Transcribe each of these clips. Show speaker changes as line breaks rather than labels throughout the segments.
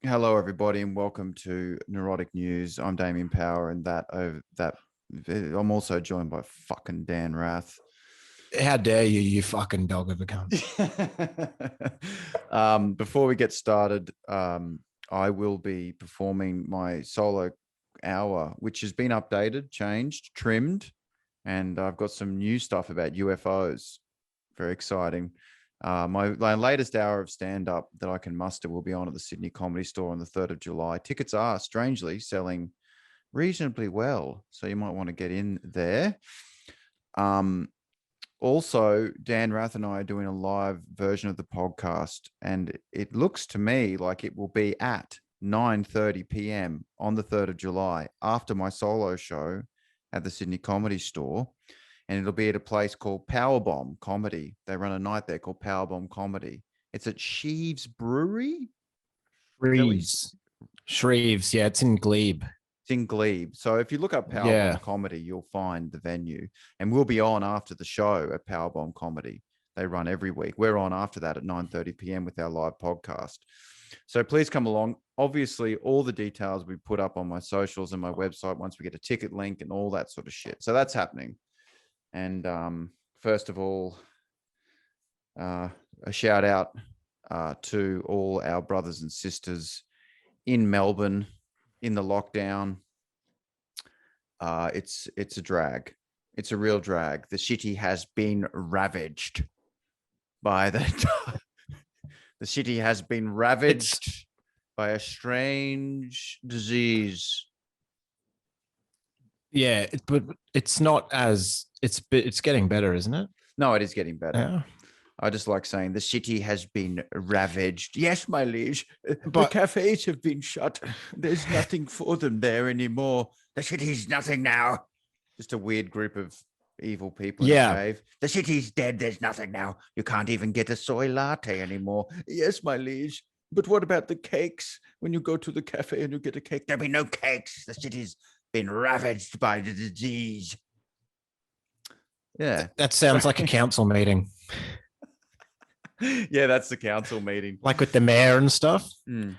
Hello, everybody, and welcome to Neurotic News. I'm Damien Power, and I'm also joined by fucking Dan Rath.
How dare you, you fucking dog of a cunt.
Before we get started, I will be performing my solo hour, which has been updated, changed, trimmed, and I've got some new stuff about UFOs. Very exciting. My latest hour of stand-up that I can muster will be on at the Sydney Comedy Store on the 3rd of July. Tickets are strangely selling reasonably well, so you might want to get in there. Also, Dan Rath and I are doing a live version of the podcast, and it looks to me like it will be at 9:30 p.m. on the 3rd of July after my solo show at the Sydney Comedy Store. And it'll be at a place called Powerbomb Comedy. They run a night there called Powerbomb Comedy. It's at Sheaves Brewery.
Shreves, yeah, it's in Glebe.
It's in Glebe. So if you look up Powerbomb Comedy, you'll find the venue. And we'll be on after the show at Powerbomb Comedy. They run every week. We're on after that at 9:30 p.m. with our live podcast. So please come along. Obviously, all the details we put up on my socials and my website once we get a ticket link and all that sort of shit. So that's happening. And first of all, a shout out to all our brothers and sisters in Melbourne in the lockdown. It's a drag. It's a real drag. The city has been ravaged by the city has been ravaged by a strange disease.
Yeah, but it's not as it's getting better, isn't it?
No, it is getting better.
Yeah.
I just like saying the city has been ravaged. Yes, my liege. The cafes have been shut. There's nothing for them there anymore. The city's nothing now. Just a weird group of evil people in a cave. The city's dead. There's nothing now. You can't even get a soy latte anymore. Yes, my liege. But what about the cakes? When you go to the cafe and you get a cake, there'll be no cakes. The city's been ravaged by the disease. Yeah.
That sounds like a council meeting.
Yeah, that's the council meeting.
Like with the mayor and stuff.
Mm.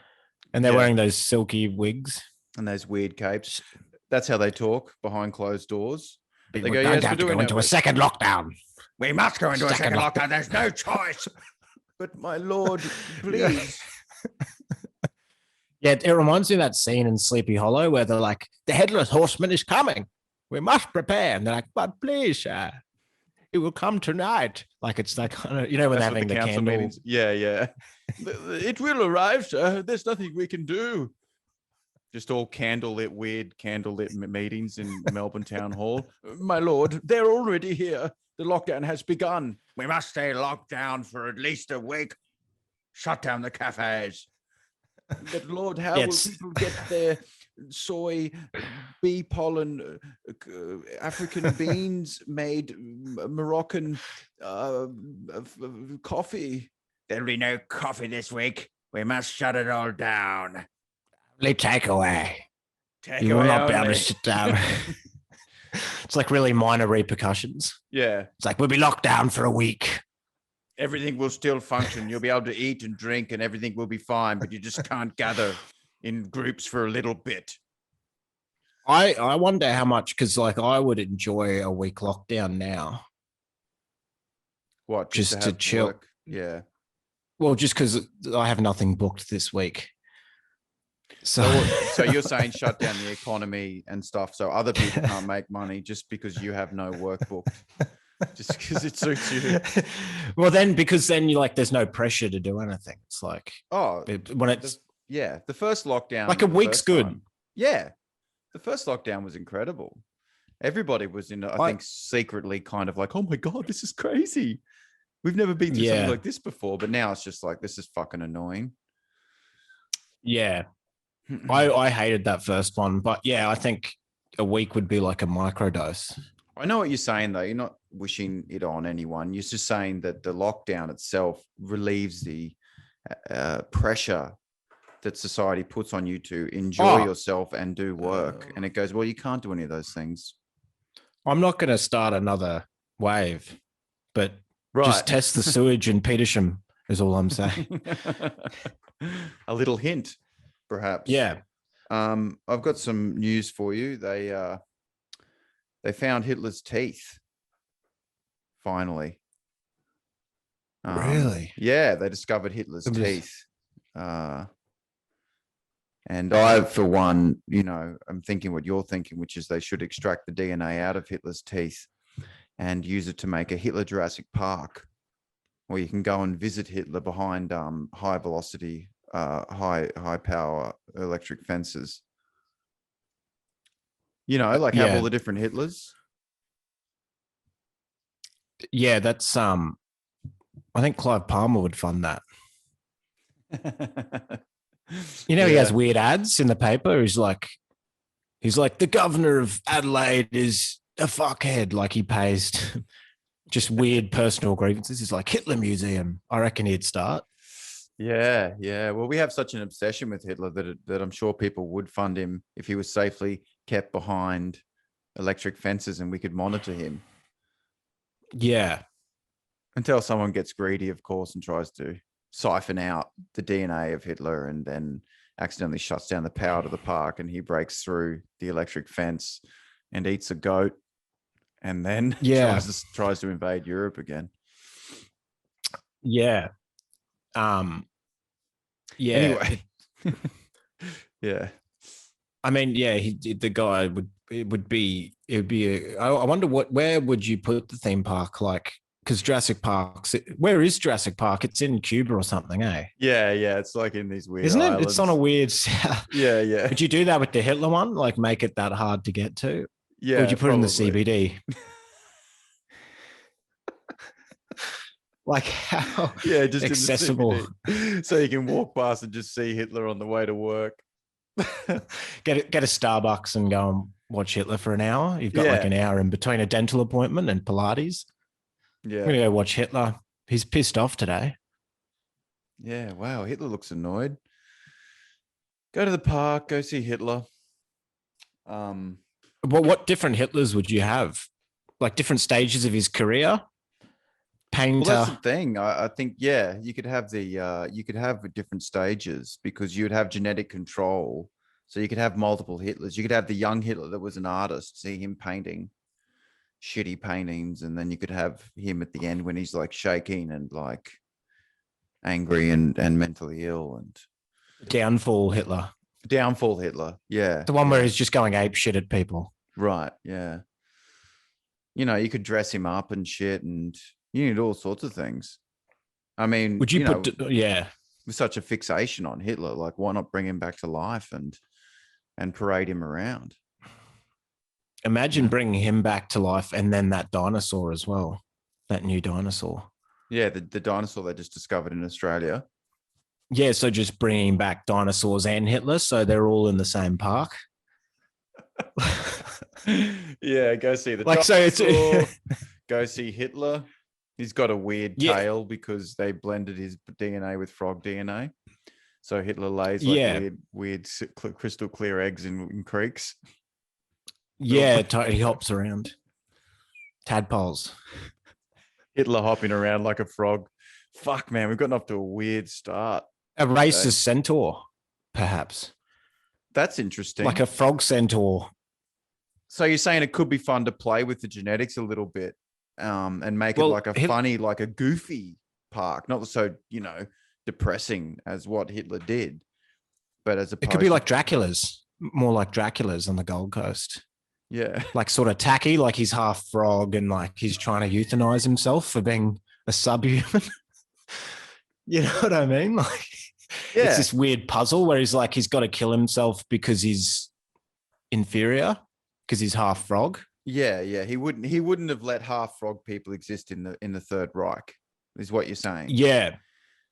And they're wearing those silky wigs.
And those weird capes. That's how they talk behind closed doors.
They go, yes, we're going into a second lockdown.
We must go into a second lockdown. There's no choice. But my lord, please.
Yeah, it reminds me of that scene in Sleepy Hollow where they're like, the headless horseman is coming. We must prepare. And they're like, but please, it will come tonight. Like it's like, when they're having the candle
meetings. Yeah. It will arrive, sir. There's nothing we can do. Just all weird candlelit meetings in Melbourne Town Hall. My lord, they're already here. The lockdown has begun. We must stay locked down for at least a week. Shut down the cafes. But Lord, how will people get their soy, bee pollen, African beans made Moroccan coffee? There'll be no coffee this week. We must shut it all down.
Only takeaway. You will not be able to sit down. It's like really minor repercussions.
Yeah.
It's like we'll be locked down for a week.
Everything will still function. You'll be able to eat and drink and everything will be fine, but you just can't gather in groups for a little bit.
I wonder how much, because like I would enjoy a week lockdown now.
What?
Just to chill.
Work? Yeah.
Well, just because I have nothing booked this week. So
you're saying shut down the economy and stuff so other people can't make money just because you have no work booked. Just because it suits you.
Well, because then you like, there's no pressure to do anything. It's like, when it's
the first lockdown,
like a week's good.
Time, the first lockdown was incredible. Everybody was I think secretly kind of like, oh my God, this is crazy. We've never been through something like this before. But now it's just like, this is fucking annoying.
Yeah. I hated that first one. But yeah, I think a week would be like a microdose.
I know what you're saying, though. You're not wishing it on anyone. You're just saying that the lockdown itself relieves the pressure that society puts on you to enjoy yourself and do work. And it goes, well, you can't do any of those things.
I'm not going to start another wave, but just test the sewage in Peterson is all I'm saying.
A little hint. perhaps.
Yeah.
I've got some news for you. They found Hitler's teeth. Finally.
Really?
Yeah, they discovered Hitler's
It was-
teeth. And I, for one, I'm thinking what you're thinking, which is they should extract the DNA out of Hitler's teeth and use it to make a Hitler Jurassic Park, where you can go and visit Hitler behind high velocity, high power electric fences. Like have all the different Hitlers.
Yeah, that's I think Clive Palmer would fund that. He has weird ads in the paper. He's like, the governor of Adelaide is a fuckhead. Like he pays just weird personal grievances. He's like, Hitler Museum. I reckon he'd start.
Yeah. Well, we have such an obsession with Hitler that I'm sure people would fund him if he was safely kept behind electric fences and we could monitor him.
Yeah.
Until someone gets greedy, of course, and tries to siphon out the DNA of Hitler and then accidentally shuts down the power to the park, and he breaks through the electric fence and eats a goat and then tries to invade Europe again.
Yeah.
Anyway. Yeah.
I mean, yeah, the guy would be I wonder where would you put the theme park? Like, because Jurassic Park, where is Jurassic Park? It's in Cuba or something, eh?
Yeah. It's like in these weird
Isn't it?
islands.
It's on a weird.
Yeah.
Would you do that with the Hitler one? Like, make it that hard to get to?
Yeah.
Or would you put it in the CBD? Like how?
Yeah, just
accessible.
So you can walk past and just see Hitler on the way to work.
Get a Starbucks and go and watch Hitler for an hour. You've got like an hour in between a dental appointment and Pilates.
Yeah.
I'm going to go watch Hitler. He's pissed off today.
Yeah. Wow. Hitler looks annoyed. Go to the park, go see Hitler.
What different Hitlers would you have? Like different stages of his career? Painter.
Well, that's the thing. I think, you could have different stages because you would have genetic control. So you could have multiple Hitlers. You could have the young Hitler that was an artist, see him painting shitty paintings, and then you could have him at the end when he's like shaking and like angry and mentally ill. And
Downfall Hitler.
Yeah.
The one where he's just going ape shit at people.
Right. Yeah. You could dress him up and shit, and you need all sorts of things. I mean,
would you put
with such a fixation on Hitler, like why not bring him back to life and parade him around?
Imagine bringing him back to life and then that dinosaur as well, that new dinosaur.
Yeah, the dinosaur they just discovered in Australia.
Yeah, so just bringing back dinosaurs and Hitler, so they're all in the same park.
Yeah, go see the
like
dinosaur.
So it's
go see Hitler. He's got a weird tail because they blended his DNA with frog DNA. So Hitler lays like weird crystal clear eggs in creeks.
Yeah, he hops around. Tadpoles.
Hitler hopping around like a frog. Fuck, man, we've gotten off to a weird start.
A racist centaur, perhaps.
That's interesting.
Like a frog centaur.
So you're saying it could be fun to play with the genetics a little bit, and make it like a funny, like a goofy park, not so depressing as what Hitler did, but as
it could be like Dracula's, more like Dracula's on the Gold Coast.
Yeah, like
sort of tacky, like he's half frog and like he's trying to euthanize himself for being a subhuman. You know what I mean? Like, it's this weird puzzle where he's like he's got to kill himself because he's inferior, because he's half frog.
Yeah. He wouldn't have let half frog people exist in the Third Reich, is what you're saying.
Yeah.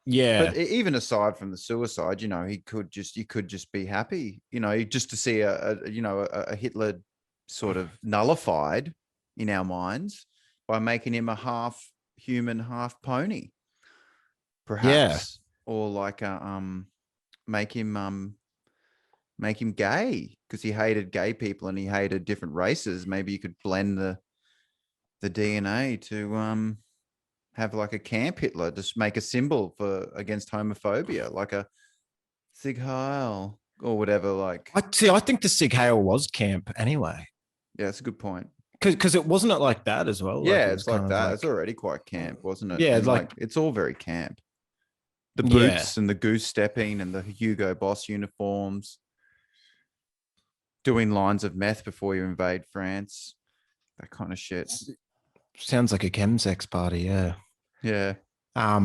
But even aside from the suicide, you could just be happy, just to see a Hitler sort of nullified in our minds by making him a half human, half pony, perhaps, or like make him gay because he hated gay people and he hated different races. Maybe you could blend the DNA to have like a camp Hitler, just make a symbol against homophobia, like a Sig Heil. or whatever. Like,
I think the Sig Heil was camp anyway.
Yeah, that's a good point.
Because it wasn't like that as well.
Yeah,
like,
it's like that. It's already quite camp, wasn't it?
Yeah,
and like it's all very camp. The boots and the goose stepping and the Hugo Boss uniforms, doing lines of meth before you invade France, that kind of shit.
Sounds like a chemsex party. Yeah.
Yeah.
I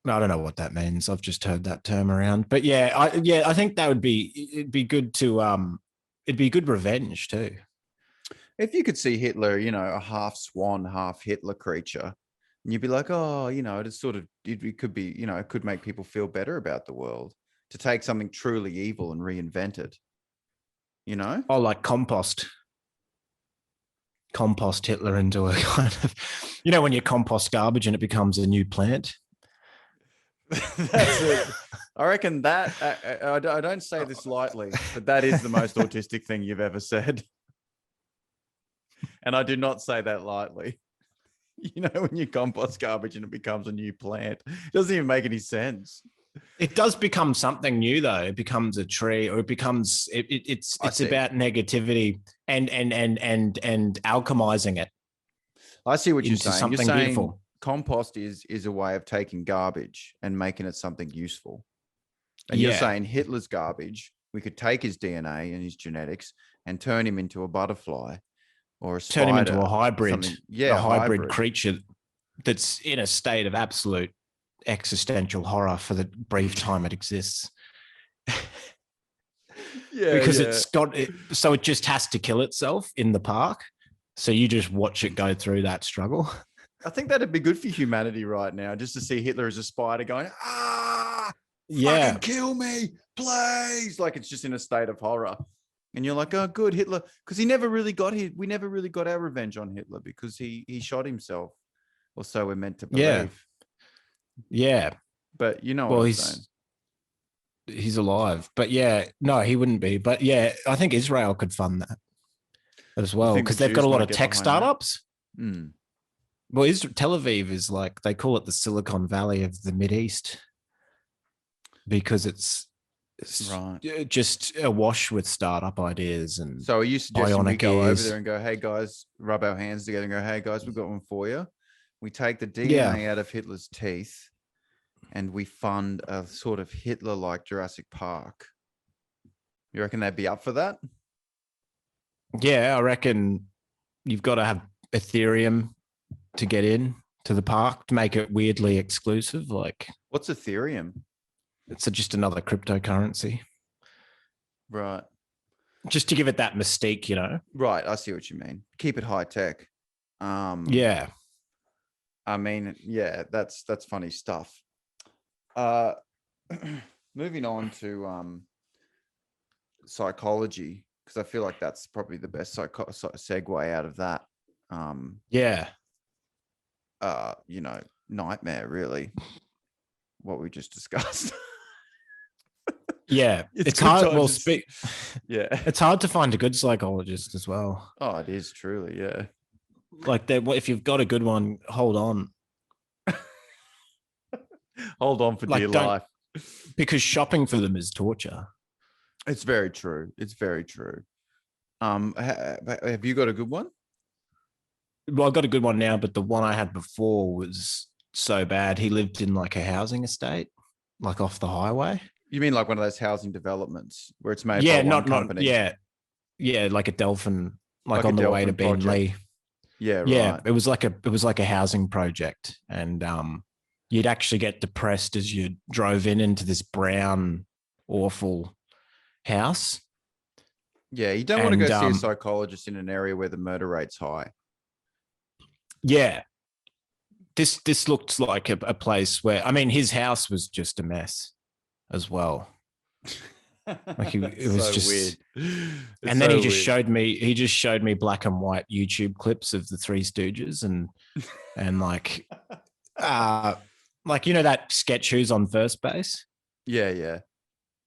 don't know what that means. I've just heard that term around, but I think that it'd be good to it'd be good revenge too.
If you could see Hitler, a half swan, half Hitler creature, and you'd be like, oh, it could be, it could make people feel better about the world to take something truly evil and reinvent it,
Oh, like compost Hitler into a kind of, when you compost garbage and it becomes a new plant.
That's it. I reckon that, I don't say this lightly, but that is the most autistic thing you've ever said. And I do not say that lightly. When you compost garbage and it becomes a new plant, it doesn't even make any sense.
It does become something new, though. It becomes a tree, or it becomes it's about negativity and alchemizing it.
I see what you're saying.
Something
you're saying
beautiful.
Compost is a way of taking garbage and making it something useful. And you're saying Hitler's garbage, we could take his DNA and his genetics and turn him into a butterfly. Or a spider,
turn him into a hybrid,
a hybrid
creature that's in a state of absolute existential horror for the brief time it exists. Because it's got it, so it just has to kill itself in the park. So you just watch it go through that struggle.
I think that'd be good for humanity right now, just to see Hitler as a spider going, fucking kill me, please. Like it's just in a state of horror. And you're like, oh, good, Hitler, because we never really got our revenge on Hitler because he shot himself, or so we're meant to believe.
Yeah.
But what I'm saying.
He's alive. But no, he wouldn't be. But I think Israel could fund that as well because they've got a lot of tech startups.
Mm.
Well, Tel Aviv is like, they call it the Silicon Valley of the Mideast because it's just awash with startup ideas. And
so are you suggesting we go over there and go, hey guys, rub our hands together and go, hey guys, we've got one for you. We take the DNA out of Hitler's teeth and we fund a sort of Hitler-like Jurassic Park. You reckon they'd be up for that?
Yeah, I reckon you've got to have Ethereum to get in to the park to make it weirdly exclusive. Like,
what's Ethereum?
It's just another cryptocurrency.
Right.
Just to give it that mystique,
Right. I see what you mean. Keep it high tech.
Yeah.
I mean, that's funny stuff. Moving on to psychology, because I feel like that's probably the best segue out of that. Nightmare, really. What we just discussed.
Yeah, it's hard. Well,
it's
hard to find a good psychologist as well.
Oh, it is truly, yeah.
Like if you've got a good one, hold on.
Hold on for dear life.
Because shopping for them is torture.
It's very true. It's very true. Have you got a good one?
Well, I've got a good one now, but the one I had before was so bad. He lived in like a housing estate, like off the highway.
You mean like one of those housing developments where it's made by one company?
Like a Delphin, like on the way to Beenleigh.
Yeah, right.
Yeah, it was like a housing project, and you'd actually get depressed as you drove into this brown, awful house.
Yeah, you don't want to go see a psychologist in an area where the murder rate's high.
Yeah. This looked like a place where, I mean, his house was just a mess as well. Like it was so just weird. And then he just showed me black and white YouTube clips of the Three Stooges and like that sketch Who's on First Base?
Yeah.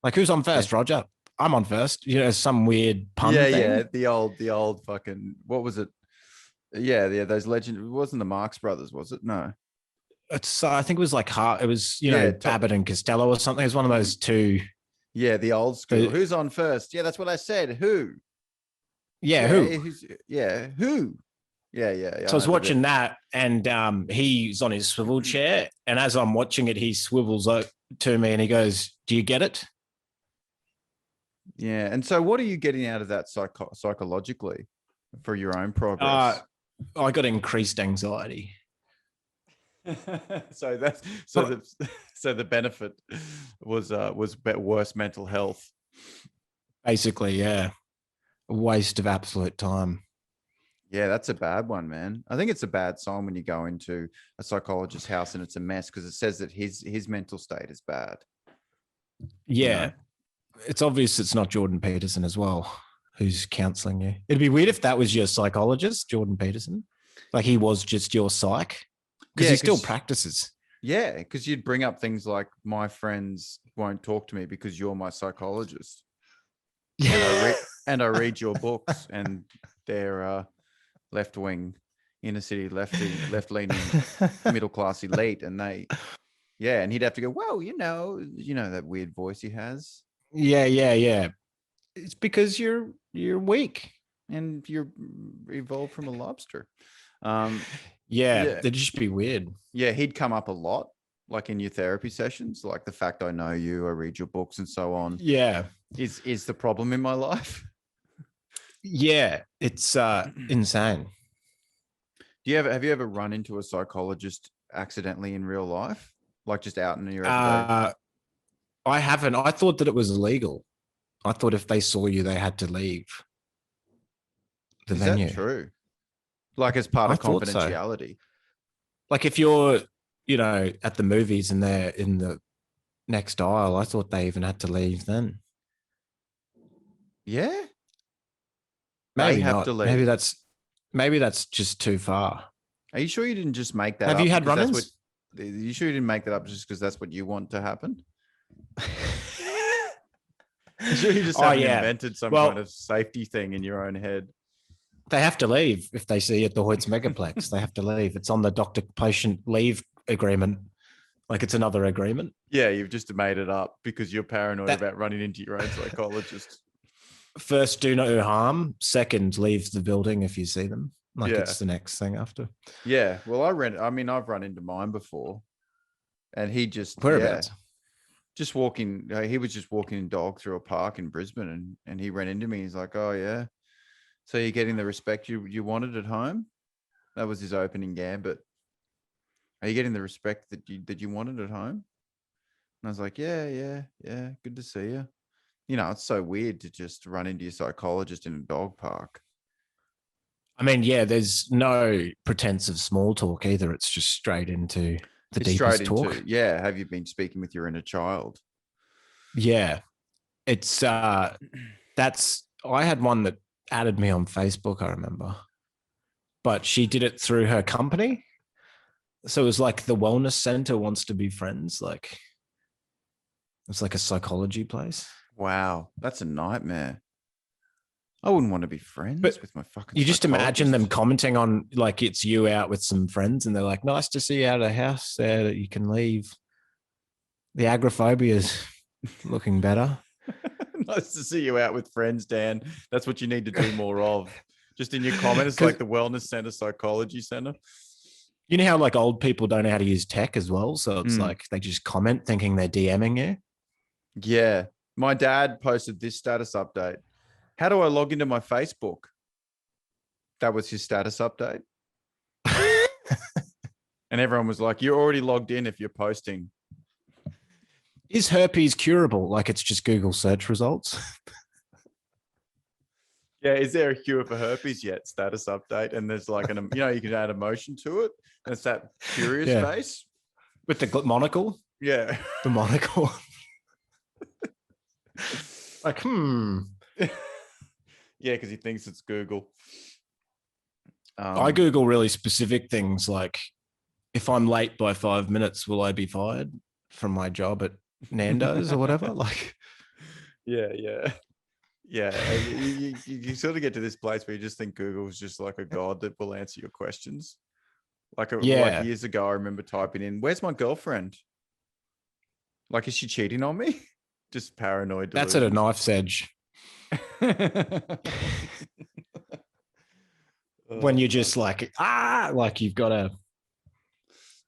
Like, who's on first, Roger? I'm on first. Some weird pun thing.
Yeah. The old fucking, what was it? Yeah, those legend. It wasn't the Marx Brothers, was it? No.
I think it was like Abbott and Costello or something. It was one of those two
Yeah, the old school. Who's on first? Yeah, that's what I said. Who?
Yeah, who?
Who? Yeah.
So I was watching that, and he's on his swivel chair, and as I'm watching it, he swivels up to me and he goes, "Do you get it?"
Yeah. And so what are you getting out of that psychologically for your own progress?
I got increased anxiety.
So the benefit was worse mental health.
Basically, yeah. A waste of absolute time.
Yeah, that's a bad one, man. I think it's a bad sign when you go into a psychologist's house and it's a mess because it says that his mental state is bad.
Yeah.
You know?
It's obvious it's not Jordan Peterson as well who's counseling you. It'd be weird if that was your psychologist, Jordan Peterson. Like he was just your psych. Because he still practices.
Yeah, because you'd bring up things like, my friends won't talk to me because you're my psychologist. Yeah. And I read your books, and they're left-wing, inner-city, left-leaning, middle-class elite. And and he'd have to go, well, you know that weird voice he has.
Yeah. It's because you're weak.
And you're evolved from a lobster.
Yeah, they'd just be weird.
Yeah, he'd come up a lot, like in your therapy sessions, like the fact I know you, I read your books and so on.
Yeah.
Is the problem in my life.
Yeah, it's insane.
Have you ever run into a psychologist accidentally in real life? Like just out in your everyday?
I haven't. I thought that it was illegal. I thought if they saw you, they had to leave the venue.
Is that true? Like as part of confidentiality?
So. Like if you're, at the movies and they're in the next aisle, I thought they even had to leave then.
Yeah.
Maybe not. Maybe that's just too far.
Are you sure you didn't just make that up?
Have you had run-ins?
Are you sure you didn't make that up just because that's what you want to happen? I'm sure you just haven't invented some kind of safety thing in your own head.
They have to leave if they see at the Hoyts Megaplex. They have to leave. It's on the doctor-patient leave agreement. Like it's another agreement.
Yeah, you've just made it up because you're paranoid about running into your own psychologist.
First, do no harm. Second, leave the building if you see them. It's the next thing after.
Yeah. Well, I've run into mine before, and he just
whereabouts?
Just walking. He was just walking dog through a park in Brisbane, and he ran into me. He's like, "Oh yeah, so you're getting the respect you wanted at home?" That was his opening gambit. Are you getting the respect that you wanted at home? And I was like, yeah. Good to see you. It's so weird to just run into your psychologist in a dog park.
I mean, there's no pretense of small talk either. It's just straight into the deepest talk.
Yeah. Have you been speaking with your inner child?
Yeah. It's, I had one that added me on Facebook, I remember. But she did it through her company. So it was like the wellness center wants to be friends. Like it's like a psychology place.
Wow. That's a nightmare. I wouldn't want to be friends with my fucking
You just imagine them commenting on like it's you out with some friends and they're like, nice to see you out of the house there that you can leave. The agoraphobia is looking better.
Nice to see you out with friends, Dan. That's what you need to do more of. Just in your comments, like the wellness center, psychology center.
You know how like old people don't know how to use tech as well? So it's like they just comment thinking they're DMing you.
Yeah. My dad posted this status update. How do I log into my Facebook? That was his status update. And everyone was like, you're already logged in if you're posting.
Is herpes curable? Like it's just Google search results?
Yeah. Is there a cure for herpes yet? Status update. And there's like you can add emotion to it. And it's that curious face.
With the monocle?
Yeah.
The monocle. Like,
Yeah, because he thinks it's Google.
I Google really specific things like, if I'm late by 5 minutes, will I be fired from my job at Nando's or whatever? Like,
yeah. You sort of get to this place where you just think Google is just like a god that will answer your questions. Like years ago, I remember typing in, "Where's my girlfriend? Like, is she cheating on me? Just paranoid
That's at a
delusions.
knife's edge. When you're just like you've got to.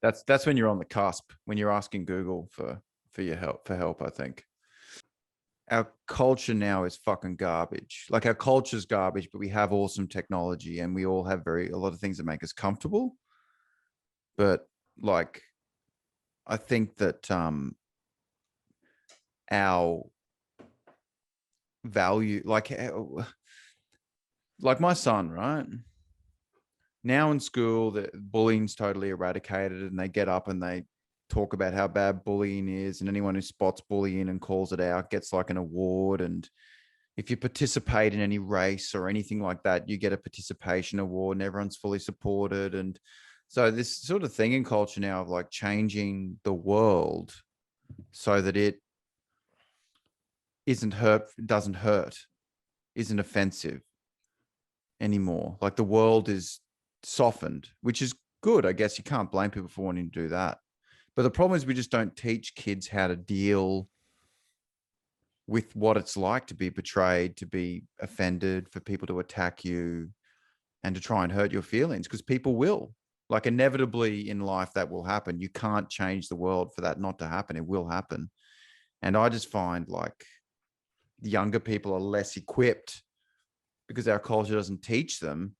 That's when you're on the cusp, when you're asking Google for your help, I think. Our culture now is fucking garbage. Like, our culture's garbage, but we have awesome technology and we all have a lot of things that make us comfortable. But like, I think that our value, like my son, right? Now in school, the bullying's totally eradicated, and they get up and they talk about how bad bullying is, and anyone who spots bullying and calls it out gets like an award. And if you participate in any race or anything like that, you get a participation award, and everyone's fully supported. And so this sort of thing in culture now of like changing the world so that it doesn't hurt, isn't offensive anymore. Like, the world is softened, which is good. I guess you can't blame people for wanting to do that. But the problem is we just don't teach kids how to deal with what it's like to be betrayed, to be offended, for people to attack you and to try and hurt your feelings, because people will. Like, inevitably in life that will happen. You can't change the world for that not to happen. It will happen. And I just find like the younger people are less equipped because our culture doesn't teach them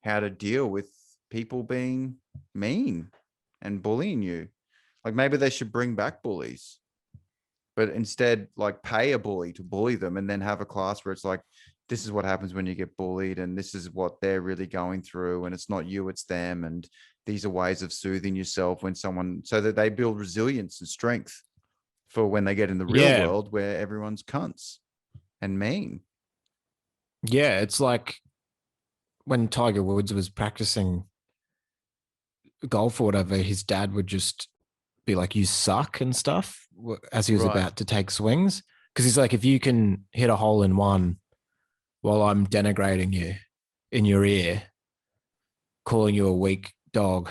how to deal with people being mean and bullying you. Like, maybe they should bring back bullies, but instead like pay a bully to bully them, and then have a class where it's like, this is what happens when you get bullied, and this is what they're really going through, and it's not you, it's them, and these are ways of soothing yourself when someone, so that they build resilience and strength for when they get in the real world where everyone's cunts and mean.
Yeah, it's like when Tiger Woods was practicing golf or whatever, his dad would just be like, you suck and stuff as he was about to take swings. Because he's like, if you can hit a hole in one while I'm denigrating you in your ear, calling you a weak dog,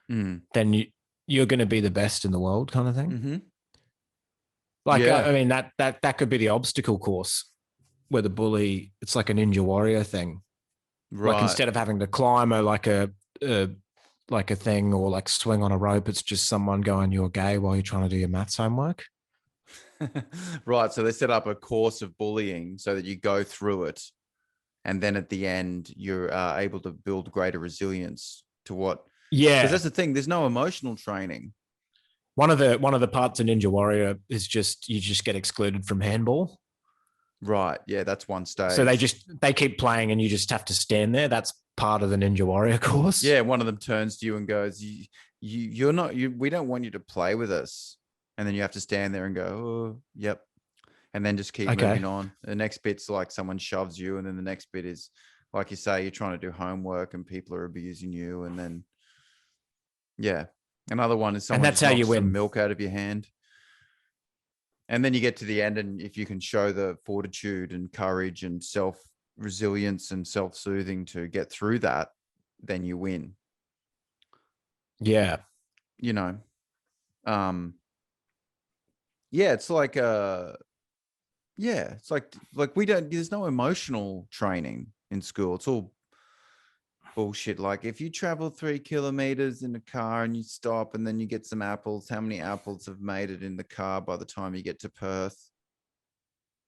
then you're going to be the best in the world, kind of thing.
Mm-hmm.
Like, I mean, that could be the obstacle course where the bully, it's like a Ninja Warrior thing. Right. Like, instead of having to climb like a thing or like swing on a rope, it's just someone going, you're gay, while you're trying to do your maths homework.
Right. So they set up a course of bullying so that you go through it, and then at the end you're able to build greater resilience to what. Yeah. Because that's the thing. There's no emotional training.
One of the parts of Ninja Warrior is just, you just get excluded from handball.
Right. Yeah, that's one stage.
So they keep playing and you just have to stand there. That's part of the Ninja Warrior course.
Yeah, one of them turns to you and goes, "You're not. We don't want you to play with us." And then you have to stand there and go, "Oh, yep," and then just keep moving on. The next bit's like someone shoves you, and then the next bit is, like you say, you're trying to do homework and people are abusing you, and then another one is someone, and that's how you win, some milk out of your hand. And then you get to the end, and if you can show the fortitude and courage and self-resilience and self-soothing to get through that, then you win.
Yeah.
You know, it's like, it's like there's no emotional training in school. It's all bullshit. Like, if you travel 3 kilometers in a car and you stop and then you get some apples, how many apples have made it in the car by the time you get to Perth?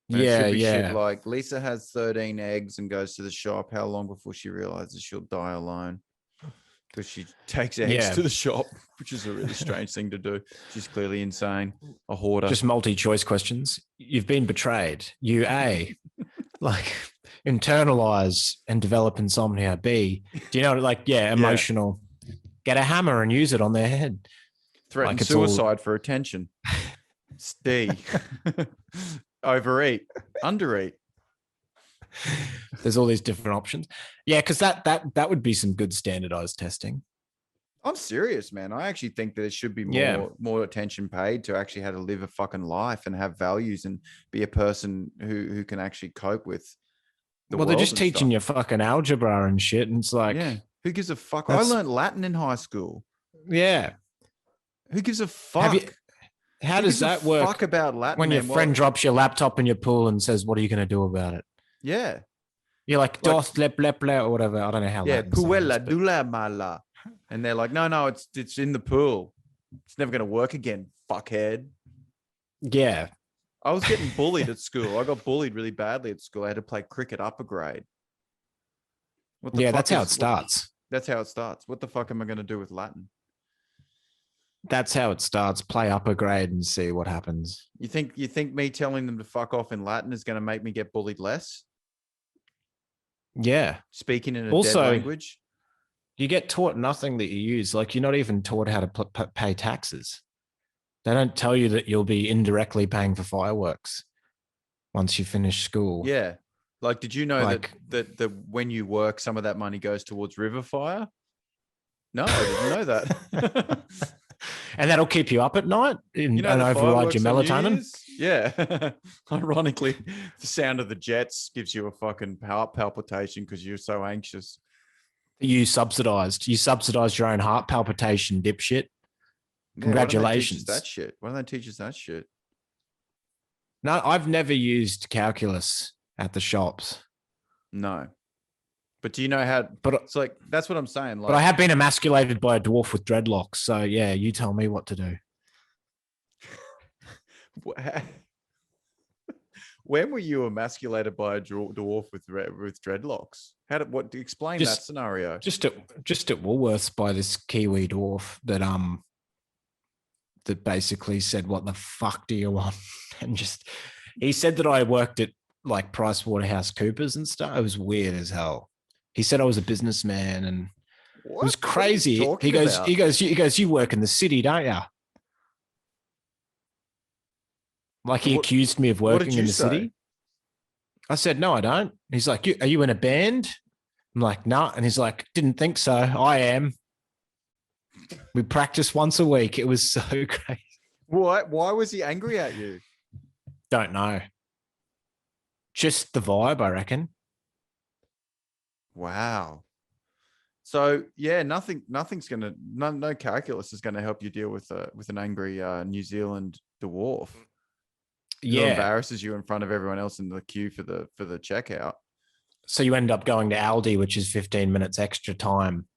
And it should be shit like, Lisa has 13 eggs and goes to the shop. How long before she realizes she'll die alone? Because she takes eggs to the shop, which is a really strange thing to do. She's clearly insane, a hoarder.
Just multi-choice questions. You've been betrayed. You A, like, internalize and develop insomnia. B, do you know, like, emotional. Get a hammer and use it on their head.
Threaten suicide for attention. D, overeat, undereat.
There's all these different options. Yeah, because that would be some good standardized testing.
I'm serious, man. I actually think that there should be more attention paid to actually how to live a fucking life and have values and be a person who can actually cope with the world.
They're just teaching you fucking algebra and shit, and it's like,
who gives a fuck? I learned Latin in high school.
Yeah.
Who gives a fuck?
How does that work?
Fuck about Latin
when your friend drops your laptop in your pool and says, "What are you going to do about it?"
Yeah,
you're like "Dos ble," or whatever. I don't know how.
Yeah,
Latin
puella
sounds,
dula mala, and they're like, no, it's in the pool. It's never going to work again, fuckhead.
Yeah,
I was getting bullied at school. I got bullied really badly at school. I had to play cricket upper grade.
That's how it starts.
That's how it starts. What the fuck am I going to do with Latin?
That's how it starts. Play upper grade and see what happens.
You think me telling them to fuck off in Latin is going to make me get bullied less?
Yeah.
Speaking in a dead language.
You get taught nothing that you use. Like, you're not even taught how to pay taxes. They don't tell you that you'll be indirectly paying for fireworks once you finish school.
Yeah. Like, did you know that when you work, some of that money goes towards river fire? No, I didn't know that.
And that'll keep you up at night and override your melatonin.
Yeah. Ironically, the sound of the jets gives you a fucking heart palpitation because you're so anxious. You subsidized
your own heart palpitation, dipshit. Congratulations.
Why don't they teach us that shit?
No, I've never used calculus at the shops.
No. But do you know how? But it's like, that's what I'm saying. Like,
but I have been emasculated by a dwarf with dreadlocks. So yeah, you tell me what to do.
When were you emasculated by a dwarf with dreadlocks? Explain that scenario?
Just at Woolworths by this Kiwi dwarf that basically said, "What the fuck do you want?" And he said that I worked at like PricewaterhouseCoopers and stuff. It was weird as hell. He said I was a businessman, and it was crazy. He goes, "You work in the city, don't you?" Like, he accused me of working in the city. I said, "No, I don't." He's like, "Are you in a band?" I'm like, "No." And he's like, "Didn't think so. I am. We practice once a week." It was so crazy.
What? Why was he angry at you?
Don't know. Just the vibe, I reckon.
Wow. So yeah, no calculus is gonna help you deal with an angry New Zealand dwarf.
Yeah,
who embarrasses you in front of everyone else in the queue for the checkout.
So you end up going to Aldi, which is 15 minutes extra time,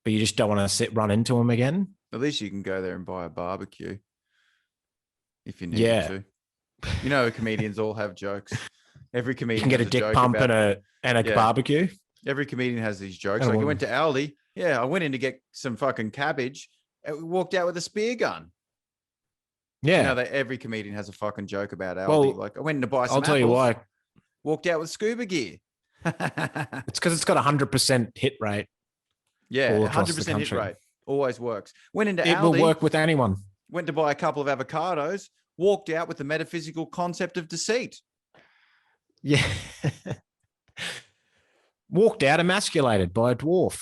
but you just don't want to run into him again.
At least you can go there and buy a barbecue if you need to. You know, comedians all have jokes. Every comedian
can get a dick pump and a barbecue.
Every comedian has these jokes. Like, I went to Aldi. Yeah, I went in to get some fucking cabbage. And we walked out with a spear gun.
Yeah.
You know, every comedian has a fucking joke about Aldi. Well, like, I went in to buy some
I'll tell you why.
Walked out with scuba gear.
It's because it's got 100% hit rate.
Yeah, 100% hit rate. Always works. Went into Aldi.
It will work with anyone.
Went to buy a couple of avocados. Walked out with the metaphysical concept of deceit.
Yeah. Walked out emasculated by a dwarf.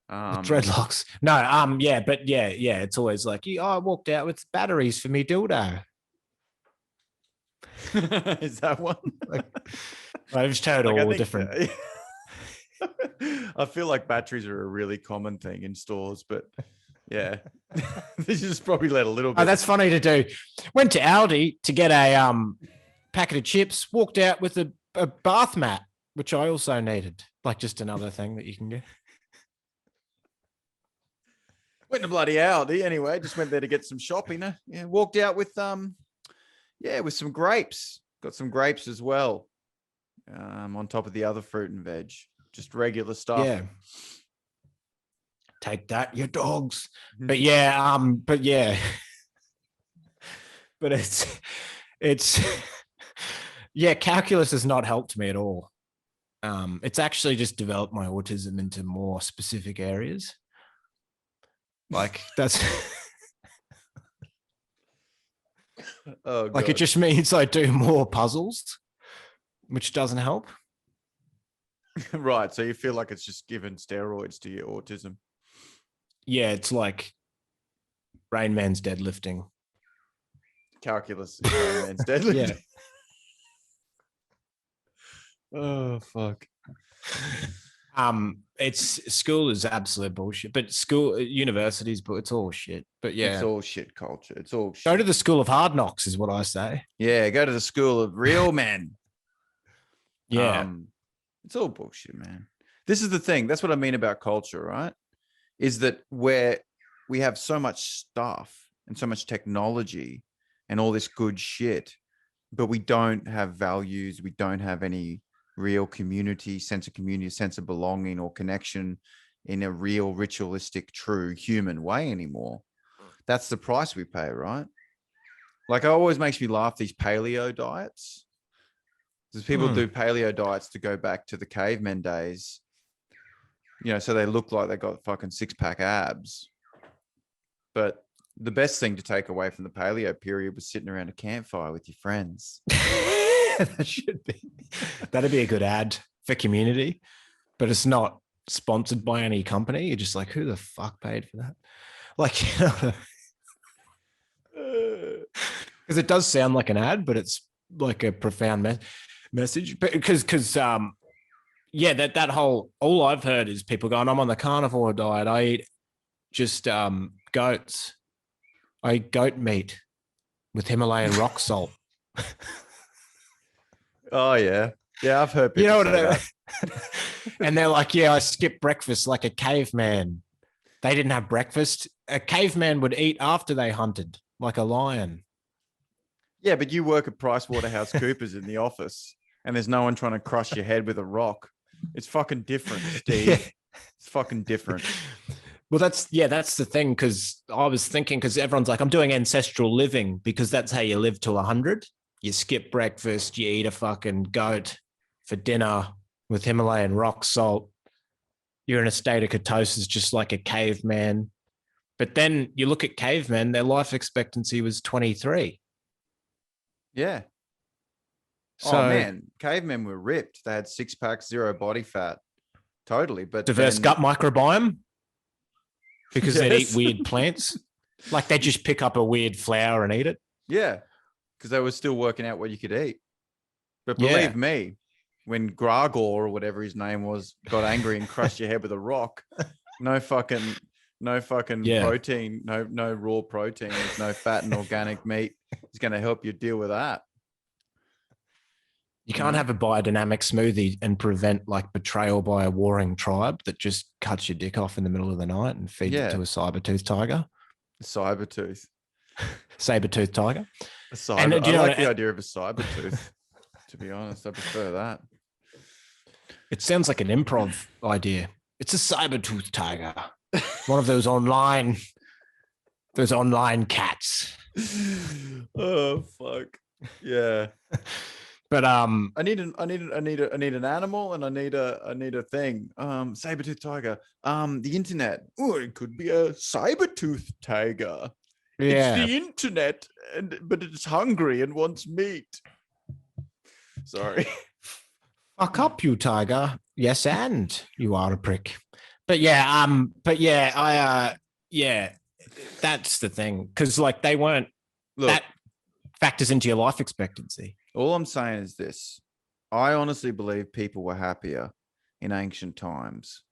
With dreadlocks. No, it's always like, I walked out with batteries for me dildo.
Is that one?
I've just heard all different.
I feel like batteries are a really common thing in stores, but yeah, this is probably let a little bit.
Oh, that's funny to do. Went to Aldi to get a packet of chips. Walked out with a bath mat, which I also needed. Like, just another thing that you can get.
Went to bloody Aldi anyway. Just went there to get some shopping. Yeah, walked out with with some grapes. Got some grapes as well. On top of the other fruit and veg. Just regular stuff.
Yeah. Take that, you dogs. But it's calculus has not helped me at all. It's actually just developed my autism into more specific areas. Like, that's it just means I do more puzzles, which doesn't help.
Right. So you feel like it's just given steroids to your autism.
Yeah, it's like Rain Man's deadlifting.
Calculus is Rain Man's deadlifting.
Yeah.
Oh, fuck.
It's school is absolute bullshit, but universities, but it's all shit. But yeah,
it's all shit culture. It's all shit.
Go to the school of hard knocks is what I say.
Yeah, go to the school of real men.
Yeah.
It's all bullshit, man. This is the thing. That's what I mean about culture, right? Is that where we have so much stuff and so much technology and all this good shit, but we don't have values. We don't have any real sense of belonging or connection in a real ritualistic, true human way anymore. That's the price we pay, right? Like, it always makes me laugh, these paleo diets. Because people do paleo diets to go back to the cavemen days, so they look like they got fucking 6-pack abs. But the best thing to take away from the paleo period was sitting around a campfire with your friends.
That should be. That'd be a good ad for community, but it's not sponsored by any company. You're just like, who the fuck paid for that? Like, because it does sound like an ad, but it's like a profound message. Because that whole, all I've heard is people going, I'm on the carnivore diet. I eat just goats. I eat goat meat with Himalayan rock salt.
Oh, yeah. Yeah, I've heard people
you know what I mean? And they're like, yeah, I skipped breakfast like a caveman. They didn't have breakfast. A caveman would eat after they hunted, like a lion.
Yeah, but you work at PricewaterhouseCoopers in the office, and there's no one trying to crush your head with a rock. It's fucking different, Steve. Yeah. It's fucking different.
Well, that's the thing, because I was thinking, because everyone's like, I'm doing ancestral living because that's how you live till 100. You skip breakfast, you eat a fucking goat for dinner with Himalayan rock salt. You're in a state of ketosis just like a caveman. But then you look at cavemen, their life expectancy was 23.
Yeah. So, man, cavemen were ripped. They had 6-packs, 0 body fat. Totally. But
diverse gut microbiome because they eat weird plants. Like they just pick up a weird flower and eat it.
Yeah. Because they were still working out what you could eat. But believe me, when Gregor or whatever his name was got angry and crushed your head with a rock, no fucking protein, no raw protein, no fat and organic meat is going to help you deal with that.
You can't have a biodynamic smoothie and prevent like betrayal by a warring tribe that just cuts your dick off in the middle of the night and feeds it to a saber-toothed tiger.
Saber-tooth.
Saber-toothed tiger.
I like the idea of a saber-tooth, to be honest. I prefer that.
It sounds like an improv idea. It's a saber-toothed tiger. One of those online cats.
Oh, fuck. Yeah.
But
I need an animal, and I need a thing. Saber-toothed tiger. The internet. Oh, it could be a saber-toothed tiger. Yeah. It's the internet, but it's hungry and wants meat. Sorry.
Fuck up, you tiger. Yes, and you are a prick. But that's the thing. Because like they weren't. Look, that factors into your life expectancy.
All I'm saying is this. I honestly believe people were happier in ancient times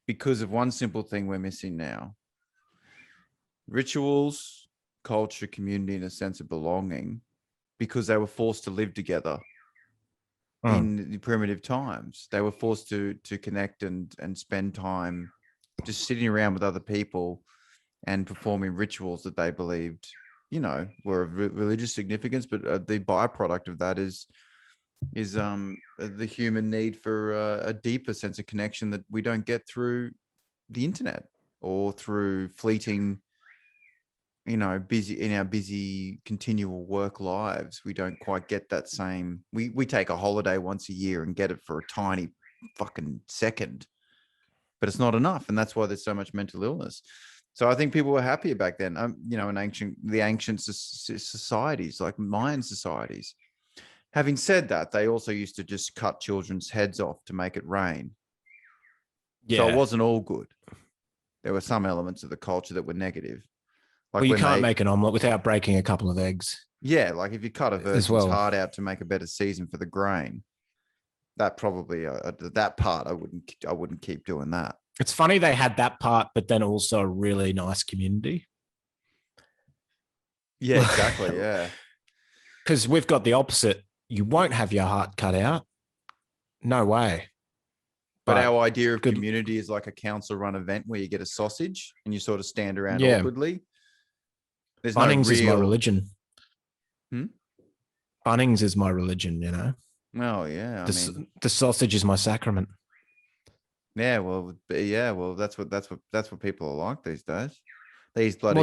because of one simple thing we're missing now. Rituals, culture, community, and a sense of belonging, because they were forced to live together in the primitive times. They were forced to connect and spend time just sitting around with other people and performing rituals that they believed, were of religious significance, but the byproduct of that is the human need for a deeper sense of connection that we don't get through the internet or through fleeting, busy continual work lives. We don't quite get that same. We take a holiday once a year and get it for a tiny fucking second, but it's not enough, and that's why there's so much mental illness. So I think people were happier back then. In the ancient societies, like Mayan societies. Having said that, they also used to just cut children's heads off to make it rain. Yeah. So it wasn't all good. There were some elements of the culture that were negative.
Like you can't make an omelette without breaking a couple of eggs.
Yeah, like if you cut a virgin's heart out to make a better season for the grain, that probably that part I wouldn't keep doing that.
It's funny they had that part, but then also a really nice community.
Yeah, exactly. Yeah.
Because we've got the opposite. You won't have your heart cut out. No way.
But our idea of community is like a council-run event where you get a sausage and you sort of stand around awkwardly. There's
Bunnings is my
real...
religion. Bunnings is my religion, you know.
Oh yeah,
the sausage is my sacrament.
Yeah, well, that's what people are like these days. These bloody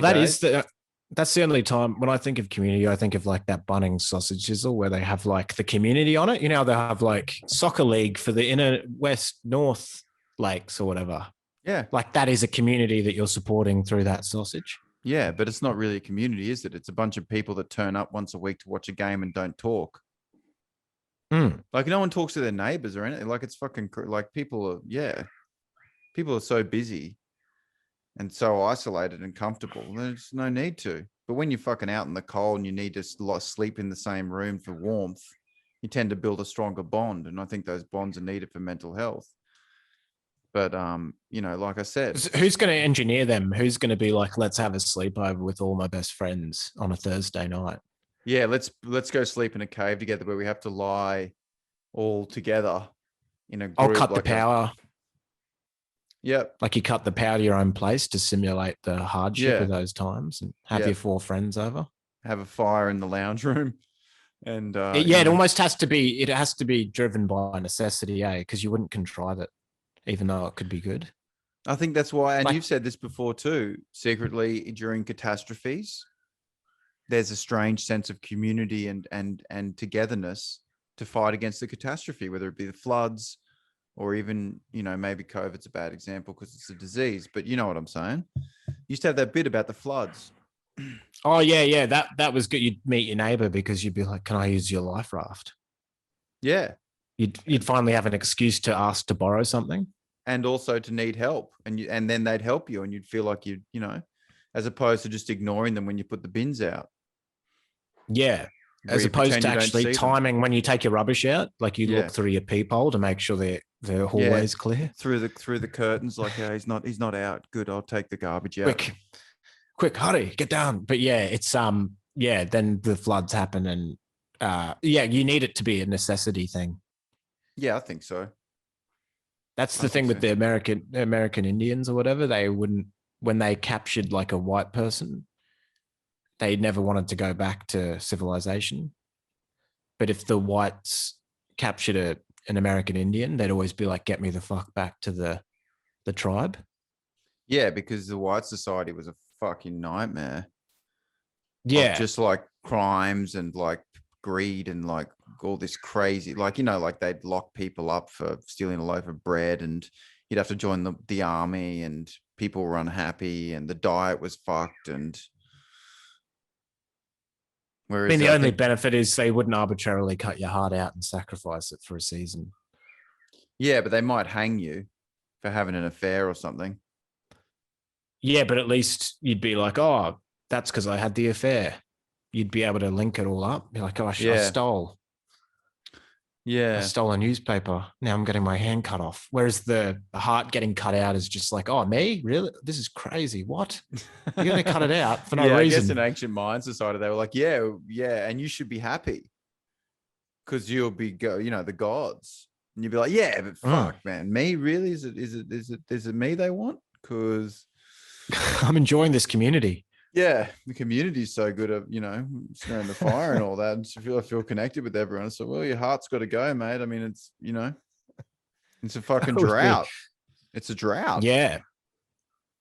that's the only time when I think of community, I think of like that Bunnings sausage sizzle where they have like the community on it. You know, they'll have like soccer league for the inner west north lakes or whatever.
Yeah.
Like that is a community that you're supporting through that sausage.
Yeah, but it's not really a community, is it? It's a bunch of people that turn up once a week to watch a game and don't talk. Like no one talks to their neighbors or anything. Like it's fucking like people are so busy and so isolated and comfortable. There's no need to. But when you're fucking out in the cold and you need to sleep in the same room for warmth, you tend to build a stronger bond. And I think those bonds are needed for mental health. But, you know, like I said,
who's going to engineer them? Who's going to be like, let's have a sleepover with all my best friends on a Thursday night?
Yeah, let's go sleep in a cave together where we have to lie all together in a group.
I'll cut the power.
Yep.
Like you cut the power to your own place to simulate the hardship of those times and have your 4 friends over.
Have a fire in the lounge room. And
it almost has to be driven by necessity, because you wouldn't contrive it, even though it could be good.
I think that's why, and you've said this before too, secretly during catastrophes, there's a strange sense of community and togetherness to fight against the catastrophe, whether it be the floods or even, you know, maybe COVID's a bad example because it's a disease, but you know what I'm saying? You used to have that bit about the floods.
Oh yeah. That was good. You'd meet your neighbor because you'd be like, can I use your life raft?
Yeah.
You'd finally have an excuse to ask to borrow something.
And also to need help. And then they'd help you and you'd feel like you know, as opposed to just ignoring them when you put the bins out.
Yeah. As opposed to actually timing when you take your rubbish out, like you look through your peephole to make sure the hallway's clear.
Through the curtains, like, yeah, he's not out. Good, I'll take the garbage out.
Quick, hurry, get down. But yeah, it's then the floods happen and you need it to be a necessity thing.
Yeah, I think so.
That's the thing with the American Indians or whatever. They wouldn't, when they captured like a white person, they never wanted to go back to civilization. But if the whites captured an American Indian, they'd always be like, get me the fuck back to the tribe. Yeah,
because the white society was a fucking nightmare.
Yeah.
Of just like crimes and like greed and like all this crazy, like, you know, like they'd lock people up for stealing a loaf of bread and you'd have to join the army and people were unhappy and the diet was fucked. And
whereas the only benefit is they wouldn't arbitrarily cut your heart out and sacrifice it for a season.
Yeah, but they might hang you for having an affair or something.
Yeah, but at least you'd be like, oh, that's because I had the affair. You'd be able to link it all up. Be like, oh, I stole.
Yeah.
I stole a newspaper. Now I'm getting my hand cut off. Whereas the heart getting cut out is just like, oh, me? Really? This is crazy. What? You're going to cut it out for no reason. I
guess in ancient Mayan society, they were like, yeah. And you should be happy because you'll be, the gods. And you'd be like, yeah, but fuck, man. Me? Really? Is it me they want? Because
I'm enjoying this community.
Yeah, the community is so good at, stirring the fire and all that. And I feel connected with everyone. So, well, your heart's got to go, mate. I mean, it's, it's a fucking drought. It's a drought.
Yeah.